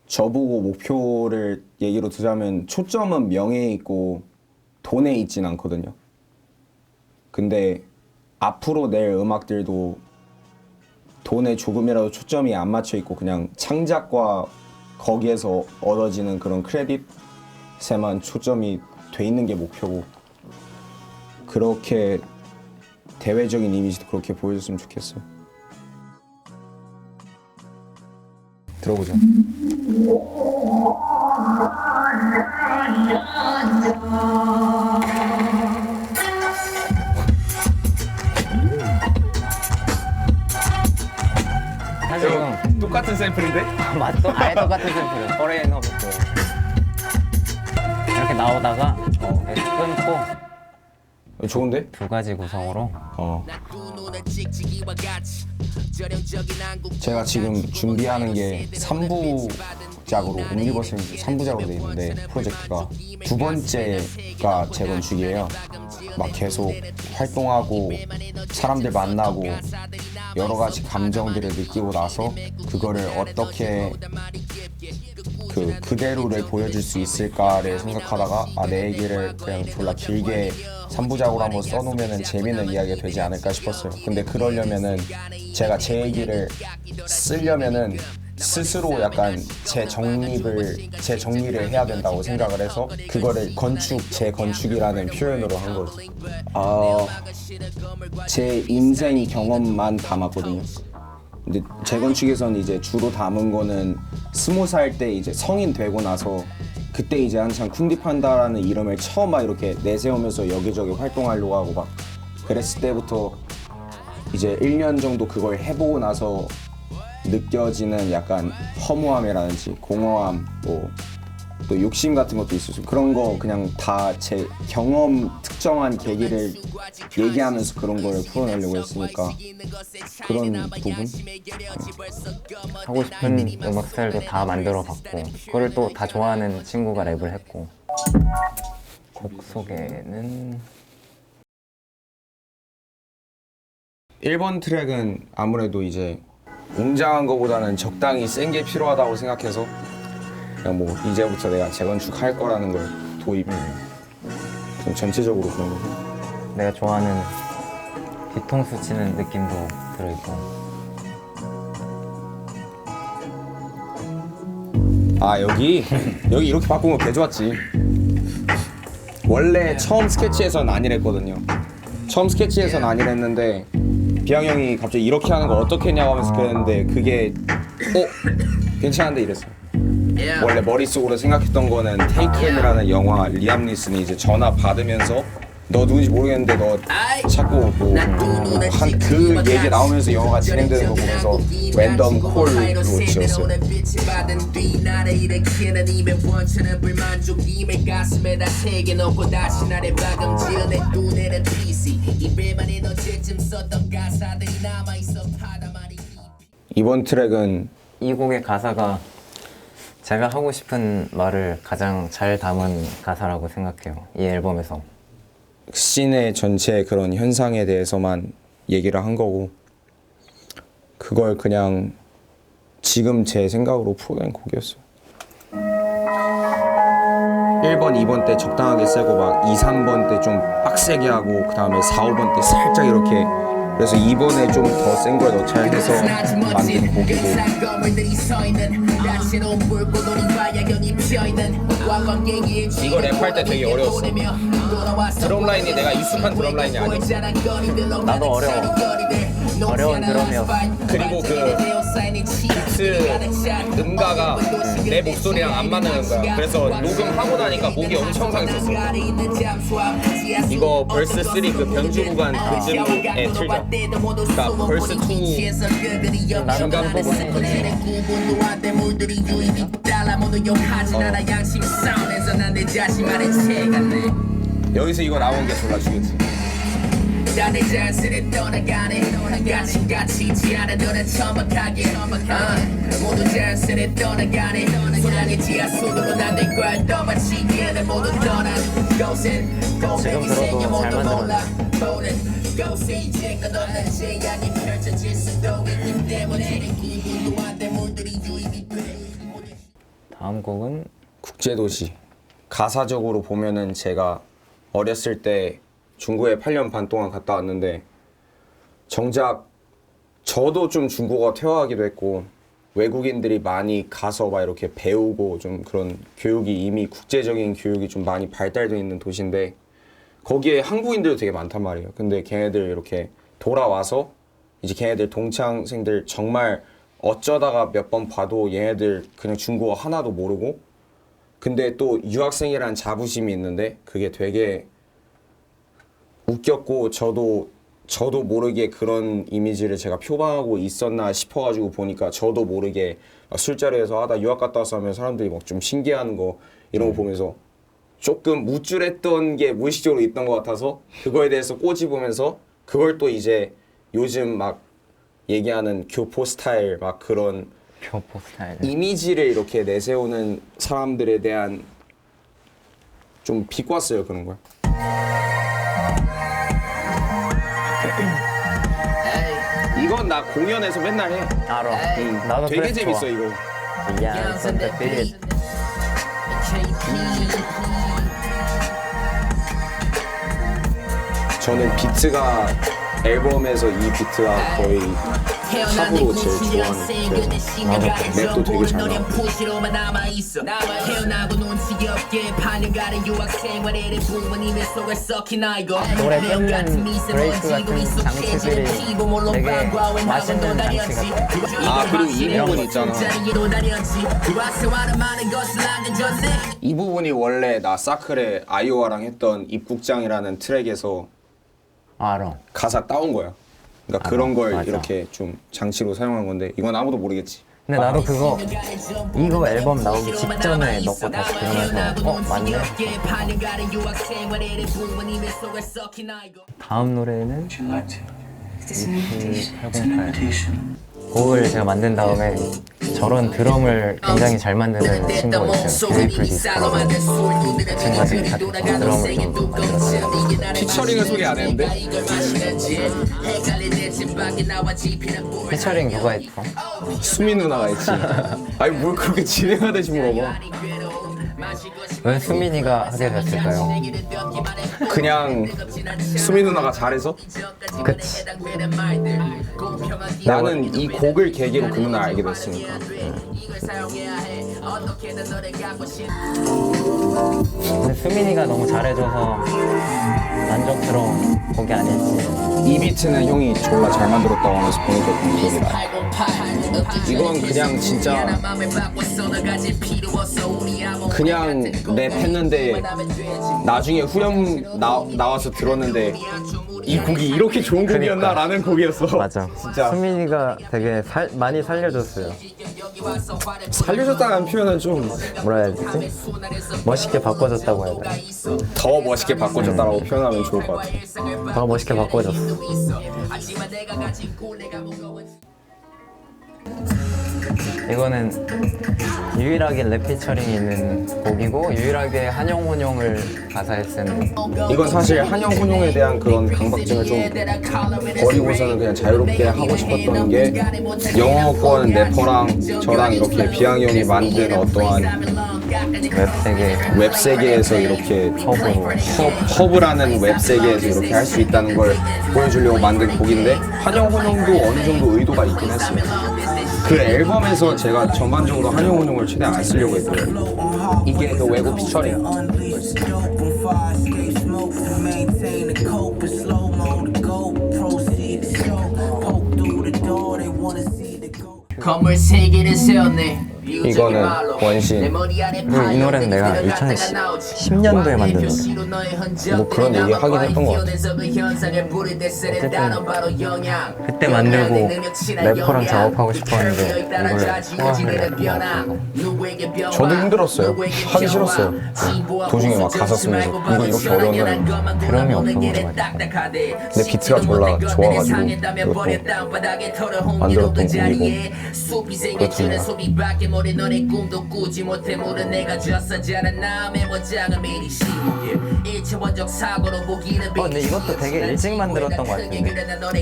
저보고 목표를 얘기로 드자면 초점은 명예에 있고 돈에 있진 않거든요. 근데 앞으로 낼 음악들도 돈에 조금이라도 초점이 안 맞춰 있고 그냥 창작과 거기에서 얻어지는 그런 크레딧에만 초점이 돼 있는 게 목표고, 그렇게 대외적인 이미지도 그렇게 보여줬으면 좋겠어요. 들어보자. 사실은 똑같은 샘플인데? 맞죠? 아예 똑같은 샘플을 포레이너부터 이렇게 나오다가 끊고 좋은데? 두 가지 구성으로 제가 지금 준비하는 게 3부작으로 옴니버스 3부작으로 돼 있는데, 프로젝트가 두 번째가 재건축이에요. 막 계속 활동하고 사람들 만나고 여러 가지 감정들을 느끼고 나서 그거를 어떻게 그대로를 보여줄 수 있을까를 생각하다가 내 얘기를 그냥 졸라 길게 3부작으로 한번 써놓으면 재밌는 이야기가 되지 않을까 싶었어요. 근데 그러려면은 제가 제 얘기를 쓰려면은 스스로 약간 제 정리를 해야 된다고 생각을 해서 그거를 재건축이라는 표현으로 한 거죠. 제 인생 경험만 담았거든요. 근데 재건축에서는 이제 주로 담은 거는 20살 때 이제 성인 되고 나서, 그때 이제 한창 쿤디판다라는 이름을 처음 막 이렇게 내세우면서 여기저기 활동하려고 하고 막 그랬을 때부터 이제 1년 정도 그걸 해보고 나서 느껴지는 약간 허무함이라든지 공허함, 또 욕심 같은 것도 있어서 그런 거 그냥 다 제 경험 특정한 계기를 얘기하면서 그런 걸 풀어내려고 했으니까 그런 부분? 하고 싶은 음악 스타일도 다 만들어 봤고 그걸 또 다 좋아하는 친구가 랩을 했고. 곡 소개는 1번 트랙은 아무래도 이제 웅장한 거보다는 적당히 센 게 필요하다고 생각해서 그냥 뭐 이제부터 내가 재건축할 거라는 걸 좀 전체적으로 그런 거고. 내가 좋아하는 뒤통수 치는 느낌도 들어있고. 여기 이렇게 바꾼 거 개 좋았지. 원래 처음 스케치에선 아니랬거든요. 처음 스케치에선 아니랬는데 비앙 형이 갑자기 이렇게 하는 거 어떻게 했냐고 하면서 그랬는데 그게 괜찮은데 이랬어요. 원래 머릿속으로 생각했던 거는 테이큰이라는 영화, 리암 니슨이 이제 전화 받으면서 너 누군지 모르겠는데 너 자꾸 그 얘기 나오면서 영화가 진행되는 거 보면서 랜덤 콜로 지었어요. 이번 트랙은 이 곡의 가사가 제가 하고 싶은 말을 가장 잘 담은 가사라고 생각해요. 이 앨범에서. 씬의 전체 그런 현상에 대해서만 얘기를 한 거고, 그걸 그냥 지금 제 생각으로 풀어낸 곡이었어요. 1번, 2번 때 적당하게 세고 막 2, 3번 때 좀 빡세게 하고 그 다음에 4, 5번 때 살짝 이렇게, 그래서 2번에 좀 더 센 걸 넣자 해서 만든 곡이고. 이거 랩할 때 되게 어려웠어. 드럼 라인이 내가 익숙한 드럼 라인이 아니야. 나도 어려운 드럼이었어. 그리고 그 비트 음가가 내 목소리랑 안 맞는 음가야. 그래서 녹음하고 나니까 목이 엄청 상했었어. 이거 벌스 3 그 변주 구간 그쯤에 틀자. 그러니까 벌스 2 중간 부분. 여기서 이거 나오는 게 졸라 죽였지. 내 자신을 떠나가네 같이 않아 너는 처박하게 모두 자신을 떠나가네 소량의 지하 속으로 나들 걸 떠받치기에는 모두 떠난 곳은 지금 들어도 잘 만들었네. 곳에 이제껏 없는 제약이 펼쳐질 수도 있기 때문에 구분도 안돼 물들이 유입이 돼. 다음 곡은 국제도시. 가사적으로 보면은 제가 어렸을 때 중국에 8년 반 동안 갔다 왔는데 정작 저도 좀 중국어 퇴화하기도 했고 외국인들이 많이 가서 막 이렇게 배우고 좀 그런 교육이 이미 국제적인 교육이 좀 많이 발달되어 있는 도시인데 거기에 한국인들도 되게 많단 말이에요. 근데 걔네들 이렇게 돌아와서 이제 걔네들 동창생들 정말 어쩌다가 몇 번 봐도 얘네들 그냥 중국어 하나도 모르고 근데 또 유학생이라는 자부심이 있는데 그게 되게 웃겼고 저도 모르게 그런 이미지를 제가 표방하고 있었나 싶어가지고 보니까 저도 모르게 술자리에서 나 유학 갔다 왔어 하면 사람들이 막 좀 신기해하는 거 이런 거 보면서 조금 우쭐했던 게 무의식적으로 있던 것 같아서 그거에 대해서 꼬집으면서 그걸 또 이제 요즘 막 얘기하는 교포 스타일 막 그런 교포 스타일. 이미지를 이렇게 내세우는 사람들에 대한 좀 비꼬았어요 그런 걸. 이건 나 공연에서 맨날 해. 알아. 응. 나도 되게 그래서 재밌어 좋아. 이거. 야, 선택 비릿. 저는 비트가 앨범에서 이 비트가 거의 탑으로 제일 좋아하는 그래서 랩도 되게 잘 나와. 노래 끝낸 브레이크 같은 장치들이 되게 맛있는 장치 같아. 아 그리고 이 부분 있잖아. 이 부분이 원래 나 사클의 아이오아랑 했던 입국장이라는 트랙에서 알아. 가사 따온 거야. 그러니까 그런 걸 맞아. 이렇게 좀 장치로 사용한 건데 이건 아무도 모르겠지. 근데 나도 이거 앨범 나오기 직전에 넣고 다시 들으면서 맞네. 다음 노래는 EP808. 곡을 제가 만든 다음에 저런 드럼을 굉장히 잘 만드는 친구가 있어요. 뷰티풀 디스코라고. 그 친구가 직접 드럼을 좀 만들었어요. 피처링을 소개 안 했는데? 피처링 누가 했어? 수민 누나가 했지. 아니 뭘 그렇게 진행하듯이 물어봐. 왜 수민이가 하게 됐을까요? 그냥 수민 누나가 잘해서? 그치. 나는 이 곡을 계기로 그 누나 알게 됐으니까. 근데 수민이가 너무 잘해줘서 만족스러운 곡이 아닐지. 이 비트는 형이 졸라 잘 만들었다고 하면서 보내줬던 기억이 나. 이건 그냥 진짜 그냥 랩했는데 나중에 후렴 나와서 들었는데 이 곡이 이렇게 좋은 곡이었나? 라는 곡이었어. 맞아. 진짜 수민이가 되게 많이 살려줬어요. 살려줬다는 표현은 좀 뭐라 해야 되지? 멋있게 바꿔줬다고 해야 되나? 더 멋있게 바꿔줬다라고 표현하면 좋을 것 같아. 더 멋있게 바꿔줬어. 이거는 유일하게 랩 피처링이 있는 곡이고 유일하게 한영 혼용을 가사에 쓴. 이건 사실 한영 혼용에 대한 그런 강박증을 좀 버리고서는 그냥 자유롭게 하고 싶었던 게 영어권 래퍼랑 저랑 이렇게 비앙이 형이 만든 어떠한 웹 세계에서 이렇게 허브라는 웹 세계에서 이렇게 할 수 있다는 걸 보여주려고 만든 곡인데 한영 혼용도 어느 정도 의도가 있긴 했어요. 그 앨범에서 제가 전반적으로 한영 혼용을 최대한 안 쓰려고 했고요. 이게 그 외국 피처링. 건물 세 개를 세웠네. 이거는 원신. 이 노래는 내가 2010년도에 만든 노래. 뭐 그런 얘기 하긴 했던 것 같아. 그때 만들고 래퍼랑 작업하고 싶었는데 이걸 소화하려고. 저도 힘들었어요. 하기 싫었어요. 도중에 막 가사 쓰면서 이거 이렇게 어려웠나. 드럼이 없어 그래가지고. 근데 비트가 졸라 좋아가지고 이것도 만들었던 곡이고 그렇습니다. 너네 꿈도 꾸지 못해 모른 내가 졌어 자란 메모장을 미리 씌우게 일차원적 사고로 보기는 근데 이것도 되게 일찍 만들었던 것 같은데.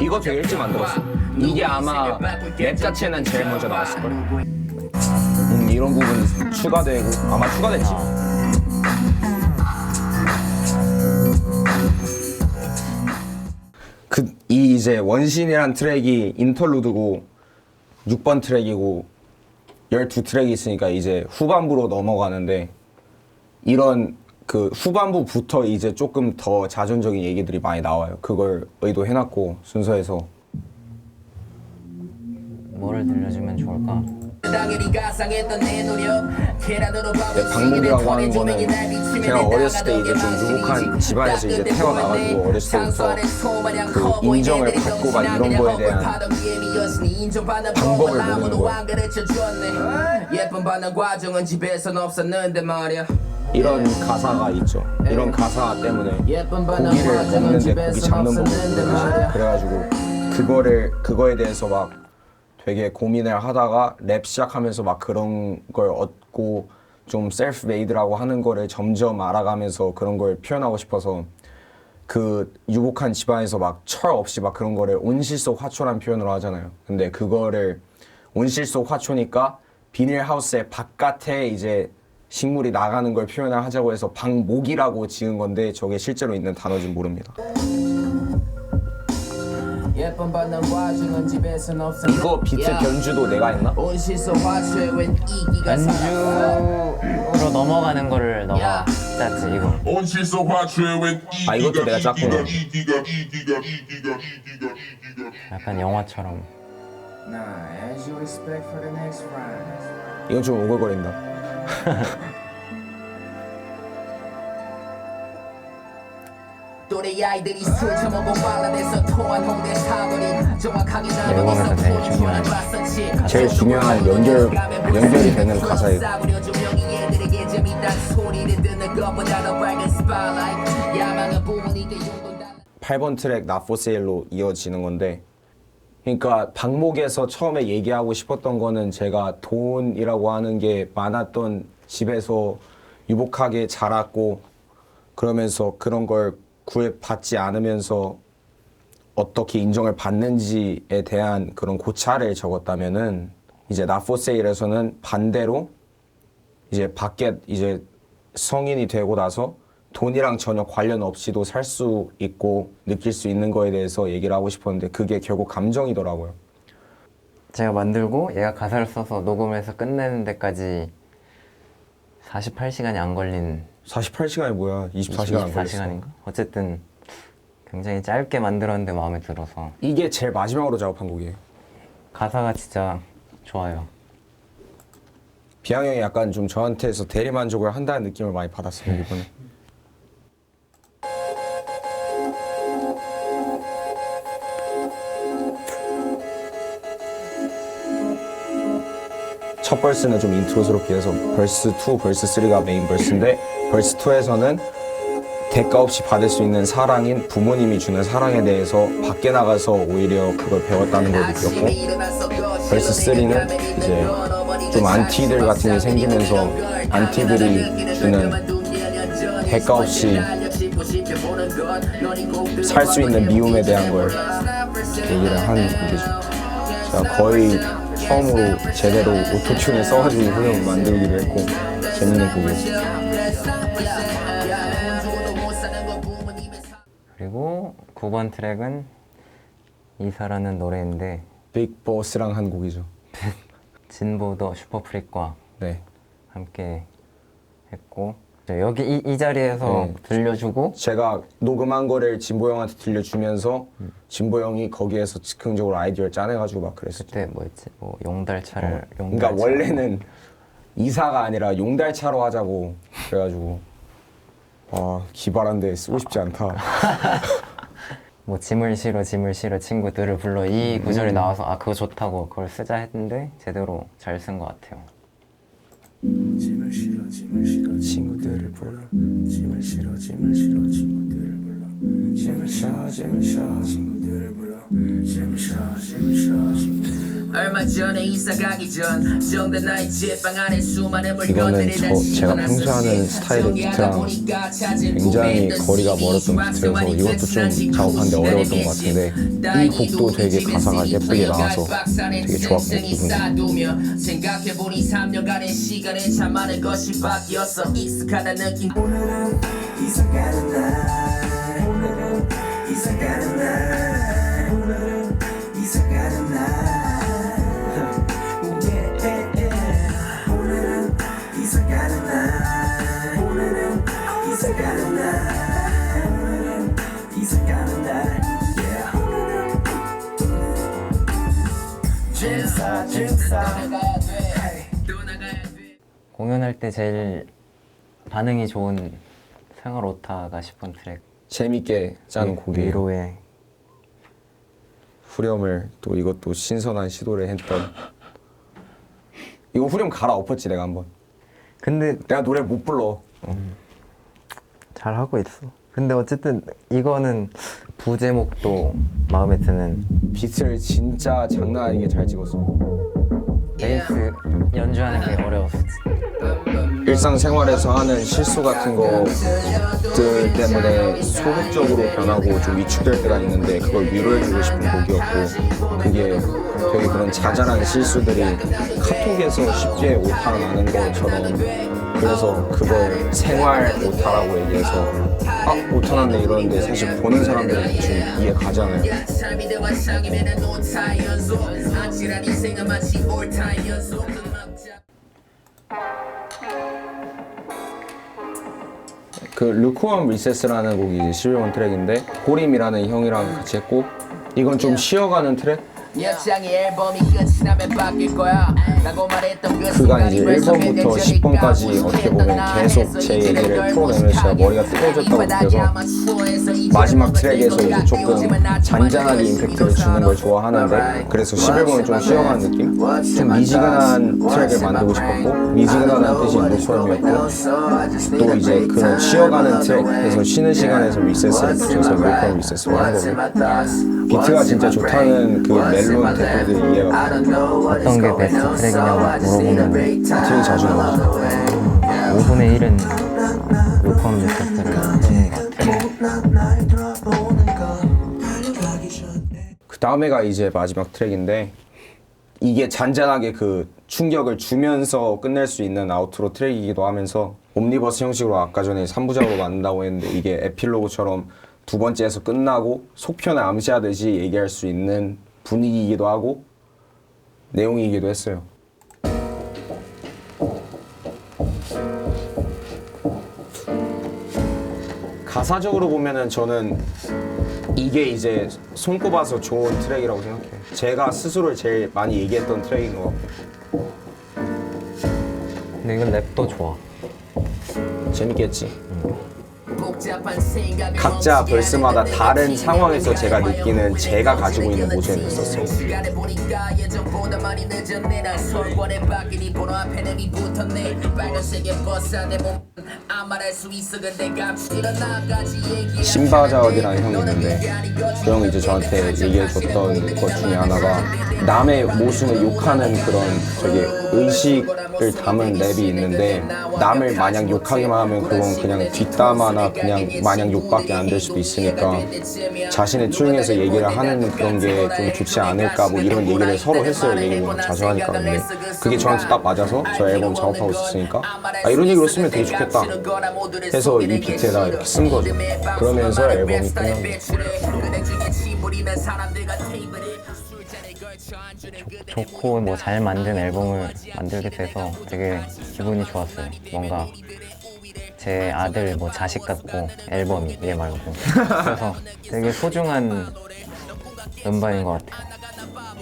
이거 되게 일찍 만들었어. 이게 아마 랩 자체는 제일 먼저 나왔을걸. 이런 부분 추가되고 아마 추가됐지. 이 이제 원신이란 트랙이 인터루드고 6번 트랙이고 12트랙이 있으니까 이제 후반부로 넘어가는데 이런 그 후반부부터 이제 조금 더 자존적인 얘기들이 많이 나와요. 그걸 의도해놨고 순서에서 뭐를 들려주면 좋을까? 방목이라고 하는 거는 제가 어렸을 때 이제 좀 유복한 집안에서 이제 태어나가지고 어렸을 때부터 그 인정을 받고 막 이런 거에 대한 방법을 모르는 거야. 예쁜 받는 과정은 집에선 없었는데 말이야. 이런 가사가 있죠. 이런 가사 때문에 고기를 먹는데 고기 잡는 법을 모르는 그래가지고 그거에 대해서 막 되게 고민을 하다가 랩 시작하면서 막 그런 걸 얻고 좀 셀프 메이드라고 하는 거를 점점 알아가면서 그런 걸 표현하고 싶어서 그 유복한 집안에서 막 철 없이 막 그런 거를 온실 속 화초란 표현으로 하잖아요. 근데 그거를 온실 속 화초니까 비닐하우스의 바깥에 이제 식물이 나가는 걸 표현을 하자고 해서 방목이라고 지은 건데 저게 실제로 있는 단어인지 모릅니다. 이거 비트 변주도 내가 했나? 연주로 넘어가는 거를 너가 짰지 이거. 아 이것도 내가 짰구나. 약간 영화처럼. 이건 좀 오글거린다. 또래 아이들이 술 처먹고 빨라내서 토한 홍대 사거리 정확하게 앨범에서 제일 중요한 연결이 되는 가사예요. 8번 트랙 Not For Sale로 이어지는 건데 그러니까 방목에서 처음에 얘기하고 싶었던 거는 제가 돈이라고 하는 게 많았던 집에서 유복하게 자랐고 그러면서 그런 걸 구애받지 않으면서 어떻게 인정을 받는지에 대한 그런 고찰을 적었다면은 이제 Not For Sale에서는 반대로 이제 밖에 이제 성인이 되고 나서 돈이랑 전혀 관련 없이도 살 수 있고 느낄 수 있는 거에 대해서 얘기를 하고 싶었는데 그게 결국 감정이더라고요. 제가 만들고 얘가 가사를 써서 녹음해서 끝내는 데까지 48시간이 안 걸린 48시간이 뭐야? 24시간 안 걸렸어. 24시간인가? 어쨌든 굉장히 짧게 만들었는데 마음에 들어서 이게 제일 마지막으로 작업한 곡이에요. 가사가 진짜 좋아요. 비앙 형이 약간 좀 저한테서 대리만족을 한다는 느낌을 많이 받았어요 이번에. 첫 벌스는 좀 인트로스럽게 해서 벌스 2, 벌스 3가 메인 벌스인데 벌스 2에서는 대가 없이 받을 수 있는 사랑인 부모님이 주는 사랑에 대해서 밖에 나가서 오히려 그걸 배웠다는 걸 느꼈고 벌스 3는 이제 좀 안티들 같은 게 생기면서 안티들이 주는 대가 없이 살 수 있는 미움에 대한 걸 얘기를 하는 곡이죠. 제가 거의 처음으로 제대로 오토튠을 써가지고 후렴을 만들기도 했고 재밌는 곡이었어요. 그리고 9번 트랙은 이사라는 노래인데 빅보스랑 한 곡이죠. 진보도 슈퍼프릭과 네. 함께 했고 여기 이 자리에서 네. 들려주고 제가 녹음한 거를 진보 형한테 들려주면서 진보 형이 거기에서 즉흥적으로 아이디어를 짜내가지고 막 그랬어요. 그때 뭐였지? 뭐 용달차를 그러니까 원래는 이사가 아니라 용달차로 하자고 그래가지고 아 기발한데 쓰고 싶지 않다. 뭐 짐을 실어 친구들을 불러 이 구절이 나와서 아 그거 좋다고 그걸 쓰자 했는데 제대로 잘 쓴 것 같아요. 짐을 실어 친구들을 불러 짐을 실어 친구들을 불러 짐을 실어 친구들을 불러 짐을 실어 친구들을 불러 얼마 전에 이사 가기 전 정든 나의 집방 안에 수많은 이거는 물건들이 제가 평소에 하는 스타일의 비트랑 굉장히 거리가 멀었던 비트여서 이것도 좀 작업하는데 어려웠던 것 같은데 이 곡도 되게 가사가 예쁘게 나와서 되게 좋았고 기분이. 생각해보니 3년간의 시간에 참 많은 것이 바뀌었어. 익숙하다 느낀 오늘은 이사 가는 날 오늘은 이사 가는 날 오늘은 이사 가는 날 오늘은 이사 가는 날 오늘은 이사 가는 날 오늘은 이사 가는 날 진사 공연할 때 제일 반응이 좋은 생활 오타가 싶은 트랙. 재밌게 짜는 곡이에요. 위로의 후렴을 또 이것도 신선한 시도를 했던. 이거 후렴 갈아엎었지 내가 한번. 근데 내가 노래 못 불러. 잘 하고 있어. 근데 어쨌든 이거는 부제목도 마음에 드는. 비트를 진짜 장난 아니게 잘 찍었어. 베이스 연주하는 게 어려웠어. 일상생활에서 하는 실수 같은 것들 때문에 소극적으로 변하고 좀 위축될 때가 있는데 그걸 위로해주고 싶은 곡이었고 그게 되게 그런 자잘한 실수들이 카톡에서 쉽게 오타 나는 것처럼 그래서 그걸 생활 오타라고 얘기해서 아 오타 났네 이러는데 사실 보는 사람들은 대충 이해 가잖아요. 그 루크원 리세스라는 곡이 이제 11번 트랙인데 호림이라는 형이랑 같이 했고 이건 좀 쉬어가는 트랙? 여장의 앨범이 끝이 나면 바뀔 거야 라고 말했던 그 그가 이제 순간이 1번부터 10번까지 어떻게 보면 계속 제 얘기를 풀어내면서 제가 머리가 뜨거워졌다고 느껴서 마지막 트랙에서 이제 조금 잔잔하게 임팩트를 주는 걸 좋아하는데 그래서 11번은 좀 쉬어가는 느낌? 좀 미지근한 트랙을 만들고 싶었고 미지근하다는 뜻이 루크홈이었고 또 이제 그런 쉬어가는 트랙에서 쉬는 시간에서 리세스를 붙여서 루크홈 리세스로 한 거고 비트가 진짜 좋다는 그 멜론 댓글들이 이해가 가요. 어떤 게 베스트 트랙이냐고 물어보면 되게 자주 나오죠. 5분의 1은 루컴 리서스를 해주는 것 같아요. 그 다음에가 이제 마지막 트랙인데 이게 잔잔하게 그 충격을 주면서 끝낼 수 있는 아우트로 트랙이기도 하면서 옴니버스 형식으로 아까 전에 3부작으로 만든다고 했는데 이게 에필로그처럼 두 번째에서 끝나고 속편을 암시하듯이 얘기할 수 있는 분위기이기도 하고 내용이기도 했어요. 가사적으로 보면은 저는 이게 이제 손꼽아서 좋은 트랙이라고 생각해요. 제가 스스로 제일 많이 얘기했던 트랙인 것 같고 근데 이건 랩도 좋아. 재밌겠지. 각자 벌스마다 다른 상황에서 제가 느끼는 제가 가지고 있는 모습이 있었어요. 신바자얼이라는 형이 있는데 그 형이 이제 저한테 얘기해줬던 것 중에 하나가 남의 모습을 욕하는 그런 되게 의식을 담은 랩이 있는데 남을 마냥 욕하기만 하면 그건 그냥 뒷담화나 그냥 마냥 욕밖에 안 될 수도 있으니까 자신의 투영에서 얘기를 하는 그런 게 좀 좋지 않을까 뭐 이런 얘기를 서로 했어요. 얘기를 자주 하니까. 근데 그게 저한테 딱 맞아서 저 앨범 작업하고 있었으니까 아 이런 얘기로 쓰면 되게 좋겠다 해서 이 비트에다 이렇게 쓴 거죠. 그러면서 앨범이 끝난 거예요. 좋고 뭐 잘 만든 앨범을 만들게 돼서 되게 기분이 좋았어요. 뭔가 제 아들 뭐 자식 같고 앨범이 얘 말고 그래서 되게 소중한 음반인 것 같아요.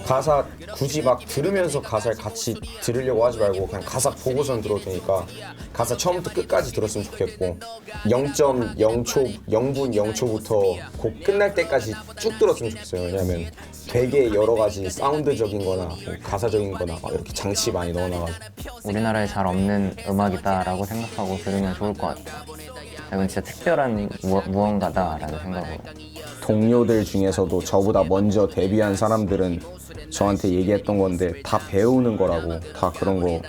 가사 굳이 막 들으면서 가사를 같이 들으려고 하지 말고 그냥 가사 보고선 들어도 되니까 가사 처음부터 끝까지 들었으면 좋겠고 0.0초, 0분 0초부터 곡 끝날 때까지 쭉 들었으면 좋겠어요. 왜냐면 되게 여러 가지 사운드적인 거나 뭐 가사적인 거나 막 이렇게 장치 많이 넣어놔가지고 우리나라에 잘 없는 음악이다라고 생각하고 들으면 좋을 것 같아요. 이건 진짜 특별한 무언가다라는 생각으로. 동료들 중에서도 저보다 먼저 데뷔한 사람들은 저한테 얘기했던 건데 다 배우는 거라고. 다 그런 거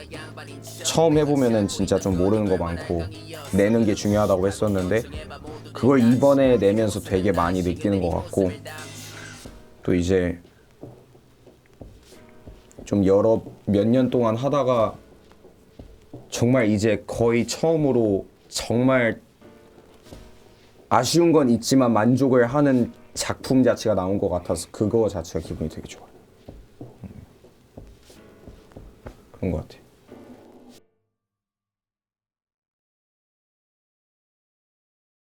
처음 해보면은 진짜 좀 모르는 거 많고 내는 게 중요하다고 했었는데 그걸 이번에 내면서 되게 많이 느끼는 것 같고 또 이제 좀 몇 년 동안 하다가 정말 이제 거의 처음으로 정말 아쉬운 건 있지만 만족을 하는 작품 자체가 나온 것 같아서 그거 자체가 기분이 되게 좋아요. 그런 것 같아요.